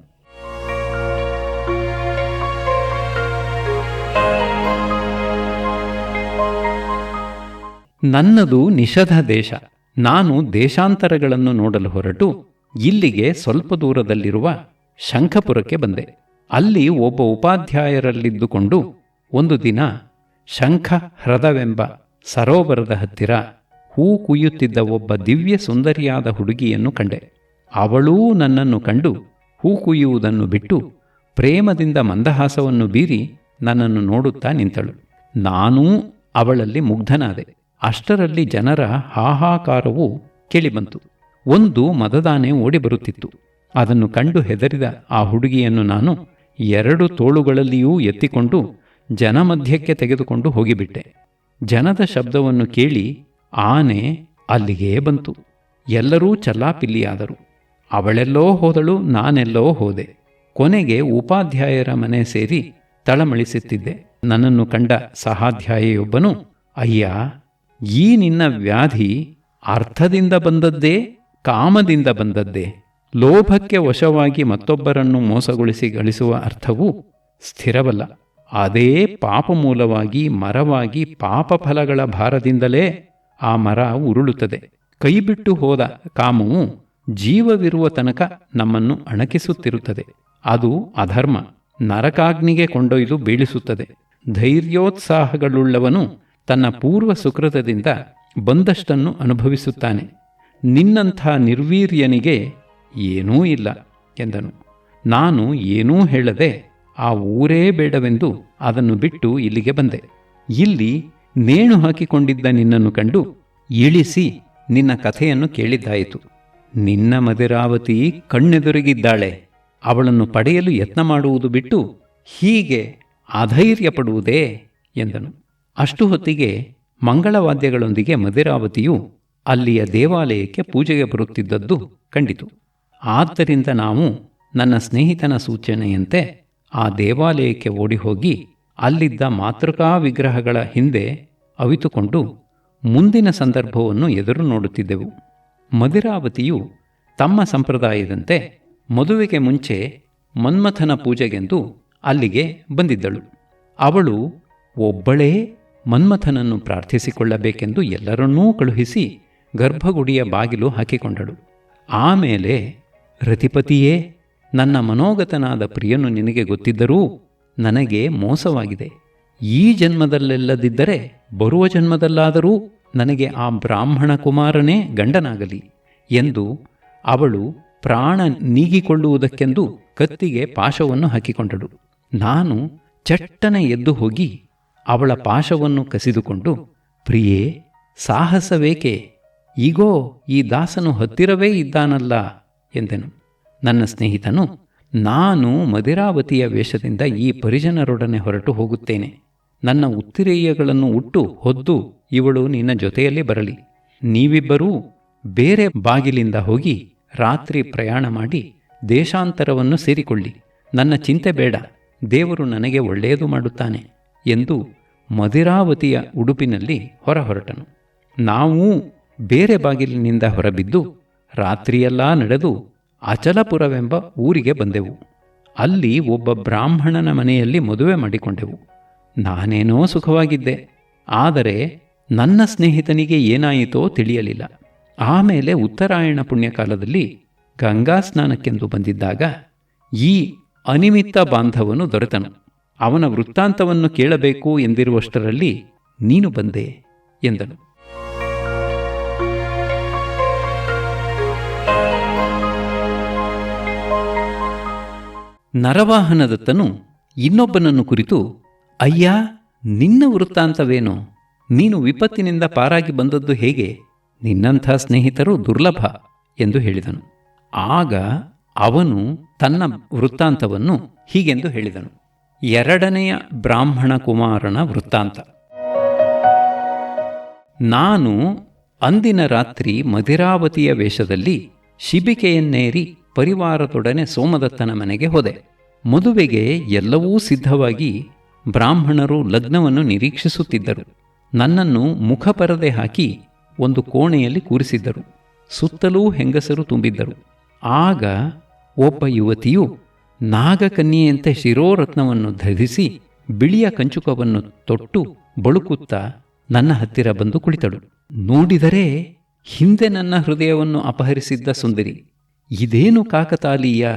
ನನ್ನದು ನಿಷಧ ದೇಶ. ನಾನು ದೇಶಾಂತರಗಳನ್ನು ನೋಡಲು ಹೊರಟು ಇಲ್ಲಿಗೆ ಸ್ವಲ್ಪ ದೂರದಲ್ಲಿರುವ ಶಂಖಪುರಕ್ಕೆ ಬಂದೆ. ಅಲ್ಲಿ ಒಬ್ಬ ಉಪಾಧ್ಯಾಯರಲ್ಲಿದ್ದುಕೊಂಡು ಒಂದು ದಿನ ಶಂಖ ಹ್ರದವೆಂಬ ಸರೋವರದ ಹತ್ತಿರ ಹೂ ಕುಯ್ಯುತ್ತಿದ್ದ ಒಬ್ಬ ದಿವ್ಯ ಸುಂದರಿಯಾದ ಹುಡುಗಿಯನ್ನು ಕಂಡೆ. ಅವಳೂ ನನ್ನನ್ನು ಕಂಡು ಹೂ ಕುಯ್ಯುವುದನ್ನು ಬಿಟ್ಟು ಪ್ರೇಮದಿಂದ ಮಂದಹಾಸವನ್ನು ಬೀರಿ ನನ್ನನ್ನು ನೋಡುತ್ತಾ ನಿಂತಳು. ನಾನೂ ಅವಳಲ್ಲಿ ಮುಗ್ಧನಾದೆ. ಅಷ್ಟರಲ್ಲಿ ಜನರ ಹಾಹಾಕಾರವು ಕೇಳಿಬಂತು. ಒಂದು ಮದದಾನೆ ಓಡಿ ಬರುತ್ತಿತ್ತು. ಅದನ್ನು ಕಂಡು ಹೆದರಿದ ಆ ಹುಡುಗಿಯನ್ನು ನಾನು 2 ತೋಳುಗಳಲ್ಲಿಯೂ ಎತ್ತಿಕೊಂಡು ಜನಮಧ್ಯಕ್ಕೆ ತೆಗೆದುಕೊಂಡು ಹೋಗಿಬಿಟ್ಟೆ. ಜನದ ಶಬ್ದವನ್ನು ಕೇಳಿ ಆನೆ ಅಲ್ಲಿಗೇ ಬಂತು. ಎಲ್ಲರೂ ಚಲ್ಲಾಪಿಲ್ಲಿಯಾದರು. ಅವಳೆಲ್ಲೋ ಹೋದಳು, ನಾನೆಲ್ಲೋ ಹೋದೆ. ಕೊನೆಗೆ ಉಪಾಧ್ಯಾಯರ ಮನೆ ಸೇರಿ ತಳಮಳಿಸುತ್ತಿದ್ದೆ. ನನ್ನನ್ನು ಕಂಡ ಸಹಾಧ್ಯಾಯಿಯೊಬ್ಬನು, ಅಯ್ಯ, ಈ ನಿನ್ನ ವ್ಯಾಧಿ ಅರ್ಥದಿಂದ ಬಂದದ್ದೇ, ಕಾಮದಿಂದ ಬಂದದ್ದೇ. ಲೋಭಕ್ಕೆ ವಶವಾಗಿ ಮತ್ತೊಬ್ಬರನ್ನು ಮೋಸಗೊಳಿಸಿ ಗಳಿಸುವ ಅರ್ಥವು ಸ್ಥಿರವಲ್ಲ. ಅದೇ ಪಾಪಮೂಲವಾಗಿ ಮರವಾಗಿ ಪಾಪಫಲಗಳ ಭಾರದಿಂದಲೇ ಆ ಮರ ಉರುಳುತ್ತದೆ. ಕೈಬಿಟ್ಟು ಹೋದ ಕಾಮವು ಜೀವವಿರುವ ತನಕ ನಮ್ಮನ್ನು ಅಣಕಿಸುತ್ತಿರುತ್ತದೆ. ಅದು ಅಧರ್ಮ, ನರಕಾಗ್ನಿಗೆ ಕೊಂಡೊಯ್ದು ಬೀಳಿಸುತ್ತದೆ. ಧೈರ್ಯೋತ್ಸಾಹಗಳುಳ್ಳವನು ತನ್ನ ಪೂರ್ವ ಸುಕೃತದಿಂದ ಬಂದಷ್ಟನ್ನು ಅನುಭವಿಸುತ್ತಾನೆ. ನಿನ್ನಂಥ ನಿರ್ವೀರ್ಯನಿಗೆ ಏನೂ ಇಲ್ಲ ಎಂದನು. ನಾನು ಏನೂ ಹೇಳದೆ ಆ ಊರೇ ಬೇಡವೆಂದು ಅದನ್ನು ಬಿಟ್ಟು ಇಲ್ಲಿಗೆ ಬಂದೆ. ಇಲ್ಲಿ ನೇಣು ಹಾಕಿಕೊಂಡಿದ್ದ ನಿನ್ನನ್ನು ಕಂಡು ಇಳಿಸಿ ನಿನ್ನ ಕಥೆಯನ್ನು ಕೇಳಿದ್ದಾಯಿತು. ನಿನ್ನ ಮದಿರಾವತಿ ಕಣ್ಣೆದುರಿಗಿದ್ದಾಳೆ. ಅವಳನ್ನು ಪಡೆಯಲು ಯತ್ನ ಮಾಡುವುದು ಬಿಟ್ಟು ಹೀಗೆ ಅಧೈರ್ಯ ಪಡುವುದೇ ಎಂದನು. ಅಷ್ಟು ಹೊತ್ತಿಗೆ ಮಂಗಳವಾದ್ಯಗಳೊಂದಿಗೆ ಮದಿರಾವತಿಯು ಅಲ್ಲಿಯ ದೇವಾಲಯಕ್ಕೆ ಪೂಜೆಗೆ ಬರುತ್ತಿದ್ದದ್ದು ಕಂಡಿತು. ಆದ್ದರಿಂದ ನಾವು ನನ್ನ ಸ್ನೇಹಿತನ ಸೂಚನೆಯಂತೆ ಆ ದೇವಾಲಯಕ್ಕೆ ಓಡಿಹೋಗಿ ಅಲ್ಲಿದ್ದ ಮಾತೃಕಾ ವಿಗ್ರಹಗಳ ಹಿಂದೆ ಅವಿತುಕೊಂಡು ಮುಂದಿನ ಸಂದರ್ಭವನ್ನು ಎದುರು ನೋಡುತ್ತಿದ್ದೆವು. ಮದಿರಾವತಿಯು ತಮ್ಮ ಸಂಪ್ರದಾಯದಂತೆ ಮದುವೆಗೆ ಮುಂಚೆ ಮನ್ಮಥನ ಪೂಜೆಗೆಂದು ಅಲ್ಲಿಗೆ ಬಂದಿದ್ದಳು. ಅವಳು ಒಬ್ಬಳೇ ಮನ್ಮಥನನ್ನು ಪ್ರಾರ್ಥಿಸಿಕೊಳ್ಳಬೇಕೆಂದು ಎಲ್ಲರನ್ನೂ ಕಳುಹಿಸಿ ಗರ್ಭಗುಡಿಯ ಬಾಗಿಲು ಹಾಕಿಕೊಂಡಳು. ಆಮೇಲೆ, ರತಿಪತಿಯೇ, ನನ್ನ ಮನೋಗತನಾದ ಪ್ರಿಯನು ನಿನಗೆ ಗೊತ್ತಿದ್ದರೂ ನನಗೆ ಮೋಸವಾಗಿದೆ. ಈ ಜನ್ಮದಲ್ಲೆಲ್ಲದಿದ್ದರೆ ಬರುವ ಜನ್ಮದಲ್ಲಾದರೂ ನನಗೆ ಆ ಬ್ರಾಹ್ಮಣ ಕುಮಾರನೇ ಗಂಡನಾಗಲಿ ಎಂದು ಅವಳು ಪ್ರಾಣ ನೀಗಿಕೊಳ್ಳುವುದಕ್ಕೆಂದು ಕತ್ತಿಗೆ ಪಾಶವನ್ನು ಹಾಕಿಕೊಂಡಳು. ನಾನು ಚಟ್ಟನೆ ಎದ್ದು ಹೋಗಿ ಅವಳ ಪಾಶವನ್ನು ಕಸಿದುಕೊಂಡು, ಪ್ರಿಯೇ, ಸಾಹಸವೇಕೆ? ಈಗೋ ಈ ದಾಸನು ಹತ್ತಿರವೇ ಇದ್ದಾನಲ್ಲ ಎಂದೆನು. ನನ್ನ ಸ್ನೇಹಿತನು, ನಾನು ಮದಿರಾವತಿಯ ವೇಷದಿಂದ ಈ ಪರಿಜನರೊಡನೆ ಹೊರಟು ಹೋಗುತ್ತೇನೆ. ನನ್ನ ಉತ್ತಿರೇಯಗಳನ್ನು ಉಟ್ಟು ಹೊದ್ದು ಇವಳು ನಿನ್ನ ಜೊತೆಯಲ್ಲಿ ಬರಲಿ. ನೀವಿಬ್ಬರೂ ಬೇರೆ ಬಾಗಿಲಿಂದ ಹೋಗಿ ರಾತ್ರಿ ಪ್ರಯಾಣ ಮಾಡಿ ದೇಶಾಂತರವನ್ನು ಸೇರಿಕೊಳ್ಳಿ. ನನ್ನ ಚಿಂತೆ ಬೇಡ, ದೇವರು ನನಗೆ ಒಳ್ಳೆಯದು ಮಾಡುತ್ತಾನೆ ಎಂದು ಮದಿರಾವತಿಯ ಉಡುಪಿನಲ್ಲಿ ಹೊರಟನು. ನಾವೂ ಬೇರೆ ಬಾಗಿಲಿನಿಂದ ಹೊರಬಿದ್ದು ರಾತ್ರಿಯೆಲ್ಲ ನಡೆದು ಅಚಲಪುರವೆಂಬ ಊರಿಗೆ ಬಂದೆವು. ಅಲ್ಲಿ ಒಬ್ಬ ಬ್ರಾಹ್ಮಣನ ಮನೆಯಲ್ಲಿ ಮದುವೆ ಮಾಡಿಕೊಂಡೆವು. ನಾನೇನೋ ಸುಖವಾಗಿದ್ದೆ. ಆದರೆ ನನ್ನ ಸ್ನೇಹಿತನಿಗೆ ಏನಾಯಿತೋ ತಿಳಿಯಲಿಲ್ಲ. ಆಮೇಲೆ ಉತ್ತರಾಯಣ ಪುಣ್ಯಕಾಲದಲ್ಲಿ ಗಂಗಾ ಸ್ನಾನಕ್ಕೆಂದು ಬಂದಿದ್ದಾಗ ಈ ಅನಿಮಿತ್ತ ಬಾಂಧವನು ದೊರೆತನು. ಅವನ ವೃತ್ತಾಂತವನ್ನು ಕೇಳಬೇಕು ಎಂದಿರುವಷ್ಟರಲ್ಲಿ ನೀನು ಬಂದೆ ಎಂದನು. ನರವಾಹನದತ್ತನು ಇನ್ನೊಬ್ಬನನ್ನು ಕುರಿತು, ಅಯ್ಯ, ನಿನ್ನ ವೃತ್ತಾಂತವೇನೋ? ನೀನು ವಿಪತ್ತಿನಿಂದ ಪಾರಾಗಿ ಬಂದದ್ದು ಹೇಗೆ? ನಿನ್ನಂಥ ಸ್ನೇಹಿತರು ದುರ್ಲಭ ಎಂದು ಹೇಳಿದನು. ಆಗ ಅವನು ತನ್ನ ವೃತ್ತಾಂತವನ್ನು ಹೀಗೆಂದು ಹೇಳಿದನು. ಎರಡನೆಯ ಬ್ರಾಹ್ಮಣ ಕುಮಾರನ ವೃತ್ತಾಂತ. ನಾನು ಅಂದಿನ ರಾತ್ರಿ ಮದಿರಾವತಿಯ ವೇಷದಲ್ಲಿ ಶಿಬಿಕೆಯನ್ನೇರಿ ಪರಿವಾರದೊಡನೆ ಸೋಮದತ್ತನ ಮನೆಗೆ ಹೋದೆ. ಮದುವೆಗೆ ಎಲ್ಲವೂ ಸಿದ್ಧವಾಗಿ ಬ್ರಾಹ್ಮಣರು ಲಗ್ನವನ್ನು ನಿರೀಕ್ಷಿಸುತ್ತಿದ್ದರು. ನನ್ನನ್ನು ಮುಖಪರದೆ ಹಾಕಿ ಒಂದು ಕೋಣೆಯಲ್ಲಿ ಕೂರಿಸಿದ್ದರು. ಸುತ್ತಲೂ ಹೆಂಗಸರು ತುಂಬಿದ್ದರು. ಆಗ ಒಬ್ಬ ಯುವತಿಯು ನಾಗಕನ್ಯೆಯಂತೆ ಶಿರೋರತ್ನವನ್ನು ಧರಿಸಿ ಬಿಳಿಯ ಕಂಚುಕವನ್ನು ತೊಟ್ಟು ಬಳುಕುತ್ತಾ ನನ್ನ ಹತ್ತಿರ ಬಂದು ಕುಳಿತಳು. ನೋಡಿದರೆ ಹಿಂದೆ ನನ್ನ ಹೃದಯವನ್ನು ಅಪಹರಿಸಿದ್ದ ಸುಂದರಿ. ಇದೇನು ಕಾಕತಾಲೀಯ,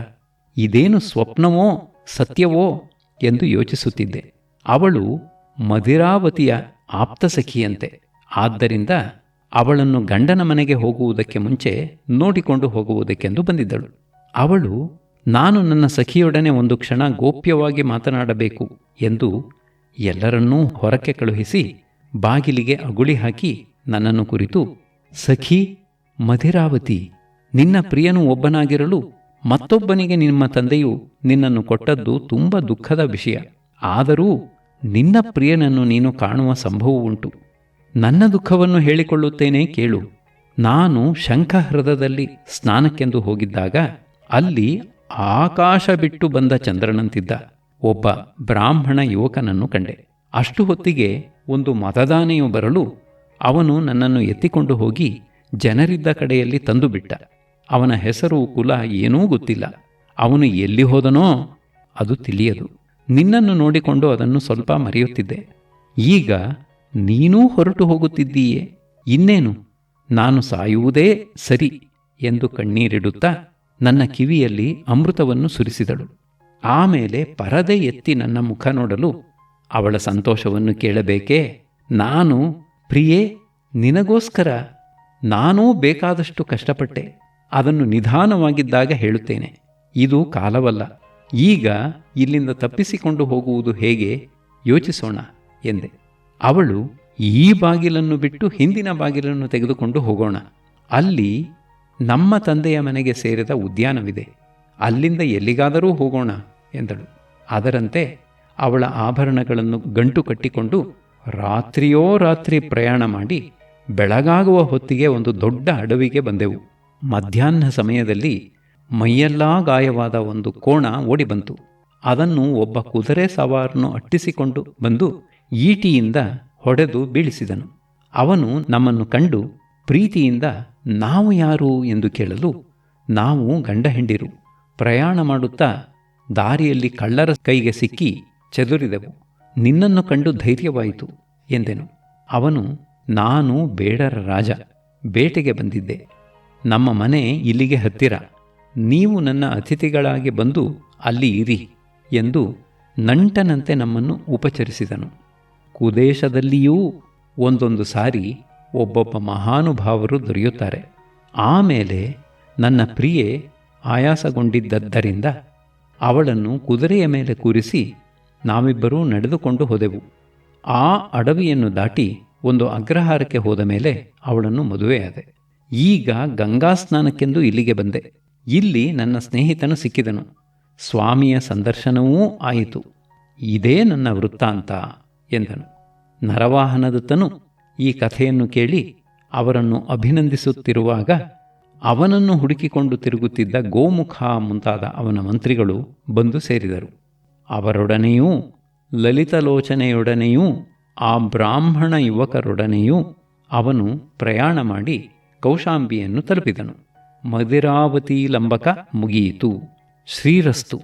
ಇದೇನು ಸ್ವಪ್ನವೋ ಸತ್ಯವೋ ಎಂದು ಯೋಚಿಸುತ್ತಿದ್ದೆ. ಅವಳು ಮದಿರಾವತಿಯ ಆಪ್ತಸಖಿಯಂತೆ. ಆದ್ದರಿಂದ ಅವಳನ್ನು ಗಂಡನ ಮನೆಗೆ ಹೋಗುವುದಕ್ಕೆ ಮುಂಚೆ ನೋಡಿಕೊಂಡು ಹೋಗುವುದಕ್ಕೆಂದು ಬಂದಿದ್ದಳು. ಅವಳು ನಾನು ನನ್ನ ಸಖಿಯೊಡನೆ ಒಂದು ಕ್ಷಣ ಗೋಪ್ಯವಾಗಿ ಮಾತನಾಡಬೇಕು ಎಂದು ಎಲ್ಲರನ್ನೂ ಹೊರಕ್ಕೆ ಕಳುಹಿಸಿ ಬಾಗಿಲಿಗೆ ಅಗುಳಿ ಹಾಕಿ ನನ್ನನ್ನು ಕುರಿತು, ಸಖಿ ಮದಿರಾವತಿ, ನಿನ್ನ ಪ್ರಿಯನು ಒಬ್ಬನಾಗಿರಲು ಮತ್ತೊಬ್ಬನಿಗೆ ನಿಮ್ಮ ತಂದೆಯು ನಿನ್ನನ್ನು ಕೊಟ್ಟದ್ದು ತುಂಬ ದುಃಖದ ವಿಷಯ. ಆದರೂ ನಿನ್ನ ಪ್ರಿಯನನ್ನು ನೀನು ಕಾಣುವ ಸಂಭವವುಂಟು. ನನ್ನ ದುಃಖವನ್ನು ಹೇಳಿಕೊಳ್ಳುತ್ತೇನೆ ಕೇಳು. ನಾನು ಶಂಖಹೃದದಲ್ಲಿ ಸ್ನಾನಕ್ಕೆಂದು ಹೋಗಿದ್ದಾಗ ಅಲ್ಲಿ ಆಕಾಶ ಬಿಟ್ಟು ಬಂದ ಚಂದ್ರನಂತಿದ್ದ ಒಬ್ಬ ಬ್ರಾಹ್ಮಣ ಯುವಕನನ್ನು ಕಂಡೆ. ಅಷ್ಟು ಹೊತ್ತಿಗೆ ಒಂದು ಮತದಾನೆಯು ಬರಲು ಅವನು ನನ್ನನ್ನು ಎತ್ತಿಕೊಂಡು ಹೋಗಿ ಜನರಿದ್ದ ಕಡೆಯಲ್ಲಿ ತಂದು ಬಿಟ್ಟ. ಅವನ ಹೆಸರು ಕುಲ ಏನೂ ಗೊತ್ತಿಲ್ಲ. ಅವನು ಎಲ್ಲಿ ಹೋದನೋ ಅದು ತಿಳಿಯದು. ನಿನ್ನನ್ನು ನೋಡಿಕೊಂಡು ಅದನ್ನು ಸ್ವಲ್ಪ ಮರೆಯುತ್ತಿದ್ದೆ. ಈಗ ನೀನೂ ಹೊರಟು ಹೋಗುತ್ತಿದ್ದೀಯೇ, ಇನ್ನೇನು ನಾನು ಸಾಯುವುದೇ ಸರಿ ಎಂದು ಕಣ್ಣೀರಿಡುತ್ತಾ ನನ್ನ ಕಿವಿಯಲ್ಲಿ ಅಮೃತವನ್ನು ಸುರಿಸಿದಳು. ಆಮೇಲೆ ಪರದೆ ಎತ್ತಿ ನನ್ನ ಮುಖ ನೋಡಲು ಅವಳ ಸಂತೋಷವನ್ನು ಕೇಳಬೇಕೇ? ನಾನು, ಪ್ರಿಯೇ, ನಿನಗೋಸ್ಕರ ನಾನೂ ಬೇಕಾದಷ್ಟು ಕಷ್ಟಪಟ್ಟೆ. ಅದನ್ನು ನಿಧಾನವಾಗಿದ್ದಾಗ ಹೇಳುತ್ತೇನೆ. ಇದು ಕಾಲವಲ್ಲ. ಈಗ ಇಲ್ಲಿಂದ ತಪ್ಪಿಸಿಕೊಂಡು ಹೋಗುವುದು ಹೇಗೆ ಯೋಚಿಸೋಣ ಎಂದೆ. ಅವಳು, ಈ ಬಾಗಿಲನ್ನು ಬಿಟ್ಟು ಹಿಂದಿನ ಬಾಗಿಲನ್ನು ತೆಗೆದುಕೊಂಡು ಹೋಗೋಣ. ಅಲ್ಲಿ ನಮ್ಮ ತಂದೆಯ ಮನೆಗೆ ಸೇರಿದ ಉದ್ಯಾನವಿದೆ. ಅಲ್ಲಿಂದ ಎಲ್ಲಿಗಾದರೂ ಹೋಗೋಣ ಎಂದಳು. ಅದರಂತೆ ಅವಳ ಆಭರಣಗಳನ್ನು ಗಂಟು ಕಟ್ಟಿಕೊಂಡು ರಾತ್ರಿಯೋ ರಾತ್ರಿ ಪ್ರಯಾಣ ಮಾಡಿ ಬೆಳಗಾಗುವ ಹೊತ್ತಿಗೆ ಒಂದು ದೊಡ್ಡ ಅಡವಿಗೆ ಬಂದೆವು. ಮಧ್ಯಾಹ್ನ ಸಮಯದಲ್ಲಿ ಮೈಯೆಲ್ಲಾ ಗಾಯವಾದ ಒಂದು ಕೋಣ ಓಡಿ ಬಂತು. ಅದನ್ನು ಒಬ್ಬ ಕುದುರೆ ಸವಾರನು ಅಟ್ಟಿಸಿಕೊಂಡು ಬಂದು ಈಟಿಯಿಂದ ಹೊಡೆದು ಬೀಳಿಸಿದನು. ಅವನು ನಮ್ಮನ್ನು ಕಂಡು ಪ್ರೀತಿಯಿಂದ ನಾವು ಯಾರು ಎಂದು ಕೇಳಲು, ನಾವು ಗಂಡ ಹೆಂಡಿರು, ಪ್ರಯಾಣ ಮಾಡುತ್ತಾ ದಾರಿಯಲ್ಲಿ ಕಳ್ಳರ ಕೈಗೆ ಸಿಕ್ಕಿ ಚದುರಿದೆವು. ನಿನ್ನನ್ನು ಕಂಡು ಧೈರ್ಯವಾಯಿತು ಎಂದೆನು. ಅವನು, ನಾನು ಬೇಡರ ರಾಜ, ಬೇಟೆಗೆ ಬಂದಿದ್ದೆ. ನಮ್ಮ ಮನೆ ಇಲ್ಲಿಗೆ ಹತ್ತಿರ. ನೀವು ನನ್ನ ಅತಿಥಿಗಳಾಗಿ ಬಂದು ಅಲ್ಲಿ ಇರಿ ಎಂದು ನಂಟನಂತೆ ನಮ್ಮನ್ನು ಉಪಚರಿಸಿದನು. ಕುದೇಶದಲ್ಲಿಯೂ ಒಂದೊಂದು ಸಾರಿ ಒಬ್ಬೊಬ್ಬ ಮಹಾನುಭಾವರು ದೊರೆಯುತ್ತಾರೆ. ಆಮೇಲೆ ನನ್ನ ಪ್ರಿಯೆ ಆಯಾಸಗೊಂಡಿದ್ದರಿಂದ ಅವಳನ್ನು ಕುದುರೆಯ ಮೇಲೆ ಕೂರಿಸಿ ನಾವಿಬ್ಬರೂ ನಡೆದುಕೊಂಡು ಹೋದೆವು. ಆ ಅಡವಿಯನ್ನು ದಾಟಿ ಒಂದು ಅಗ್ರಹಾರಕ್ಕೆ ಹೋದ ಮೇಲೆ ಅವಳನ್ನು ಮದುವೆಯಾದೆ. ಈಗ ಗಂಗಾ ಸ್ನಾನಕ್ಕೆಂದು ಇಲ್ಲಿಗೆ ಬಂದೆ. ಇಲ್ಲಿ ನನ್ನ ಸ್ನೇಹಿತನು ಸಿಕ್ಕಿದನು. ಸ್ವಾಮಿಯ ಸಂದರ್ಶನವೂ ಆಯಿತು. ಇದೇ ನನ್ನ ವೃತ್ತಾಂತ ಎಂದನು. ನರವಾಹನದತ್ತನು ಈ ಕಥೆಯನ್ನು ಕೇಳಿ ಅವರನ್ನು ಅಭಿನಂದಿಸುತ್ತಿರುವಾಗ ಅವನನ್ನು ಹುಡುಕಿಕೊಂಡು ತಿರುಗುತ್ತಿದ್ದ ಗೋಮುಖ ಮುಂತಾದ ಅವನ ಮಂತ್ರಿಗಳು ಬಂದು ಸೇರಿದರು. ಅವರೊಡನೆಯೂ ಲಲಿತಲೋಚನೆಯೊಡನೆಯೂ ಆ ಬ್ರಾಹ್ಮಣ ಯುವಕರೊಡನೆಯೂ ಅವನು ಪ್ರಯಾಣ ಮಾಡಿ ಕೌಶಾಂಬಿಯನ್ನು ತಲುಪಿದನು. ಮದಿರಾವತಿ ಲಂಬಕ ಮುಗಿಯಿತು. ಶ್ರೀರಸ್ತು.